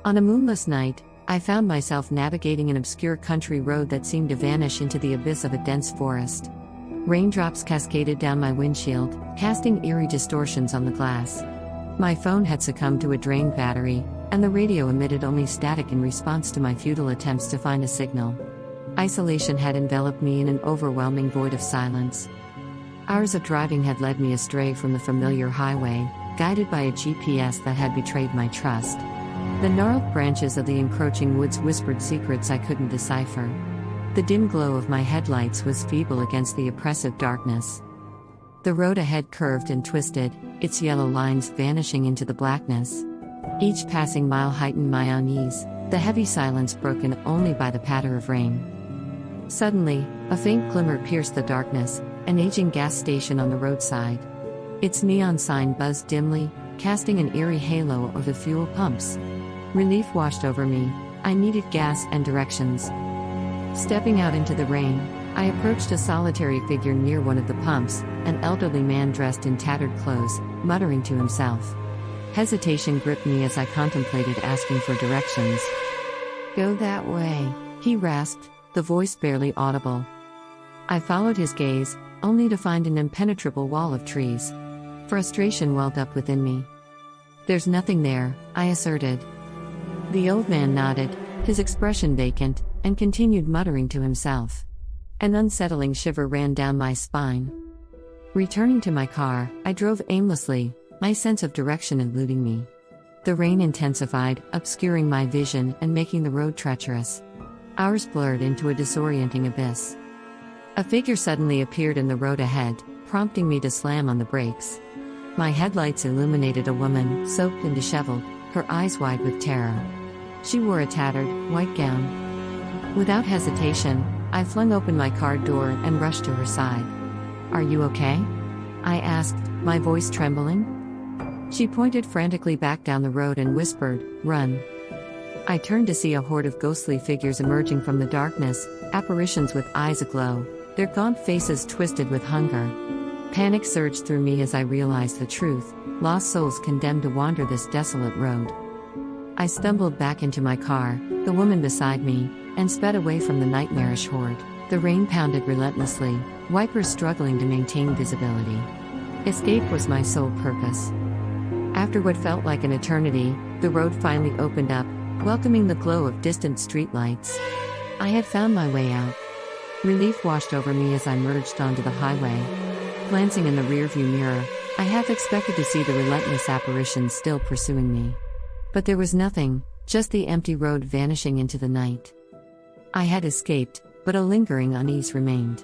On a moonless night, I found myself navigating an obscure country road that seemed to vanish into the abyss of a dense forest. Raindrops cascaded down my windshield, casting eerie distortions on the glass. My phone had succumbed to a drained battery, and the radio emitted only static in response to my futile attempts to find a signal. Isolation had enveloped me in an overwhelming void of silence. Hours of driving had led me astray from the familiar highway, guided by a GPS that had betrayed my trust. The gnarled branches of the encroaching woods whispered secrets I couldn't decipher. The dim glow of my headlights was feeble against the oppressive darkness. The road ahead curved and twisted, its yellow lines vanishing into the blackness. Each passing mile heightened my unease, the heavy silence broken only by the patter of rain. Suddenly, a faint glimmer pierced the darkness, an aging gas station on the roadside. Its neon sign buzzed dimly, casting an eerie halo over the fuel pumps. Relief washed over me. I needed gas and directions. Stepping out into the rain, I approached a solitary figure near one of the pumps, an elderly man dressed in tattered clothes, muttering to himself. Hesitation gripped me as I contemplated asking for directions. "Go that way," he rasped, the voice barely audible. I followed his gaze, only to find an impenetrable wall of trees. Frustration welled up within me. "There's nothing there," I asserted. The old man nodded, his expression vacant, and continued muttering to himself. An unsettling shiver ran down my spine. Returning to my car, I drove aimlessly, my sense of direction eluding me. The rain intensified, obscuring my vision and making the road treacherous. Hours blurred into a disorienting abyss. A figure suddenly appeared in the road ahead, prompting me to slam on the brakes. My headlights illuminated a woman, soaked and disheveled, her eyes wide with terror. She wore a tattered, white gown. Without hesitation, I flung open my car door and rushed to her side. "Are you okay?" I asked, my voice trembling. She pointed frantically back down the road and whispered, "Run." I turned to see a horde of ghostly figures emerging from the darkness, apparitions with eyes aglow, their gaunt faces twisted with hunger. Panic surged through me as I realized the truth: lost souls condemned to wander this desolate road. I stumbled back into my car, the woman beside me, and sped away from the nightmarish horde. The rain pounded relentlessly, wipers struggling to maintain visibility. Escape was my sole purpose. After what felt like an eternity, the road finally opened up, welcoming the glow of distant streetlights. I had found my way out. Relief washed over me as I merged onto the highway. Glancing in the rearview mirror, I half expected to see the relentless apparitions still pursuing me. But there was nothing, just the empty road vanishing into the night. I had escaped, but a lingering unease remained.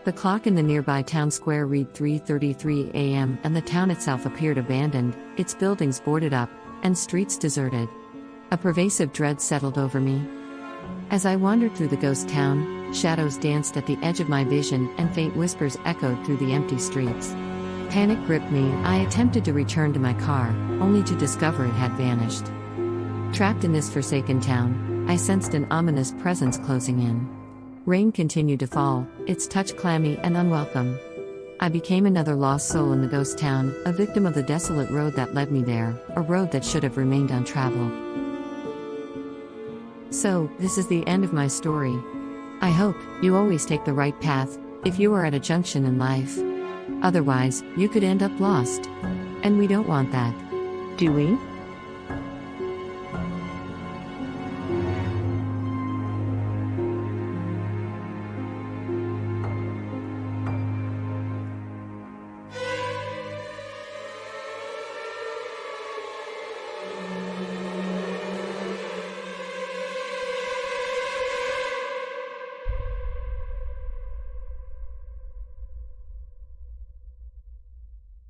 The clock in the nearby town square read 3:33 a.m. and the town itself appeared abandoned, its buildings boarded up, and streets deserted. A pervasive dread settled over me. As I wandered through the ghost town, shadows danced at the edge of my vision and faint whispers echoed through the empty streets. Panic gripped me. I attempted to return to my car, only to discover it had vanished. Trapped in this forsaken town, I sensed an ominous presence closing in. Rain continued to fall, its touch clammy and unwelcome. I became another lost soul in the ghost town, a victim of the desolate road that led me there, a road that should have remained untraveled. So, this is the end of my story. I hope you always take the right path if you are at a junction in life. Otherwise, you could end up lost. And we don't want that, do we?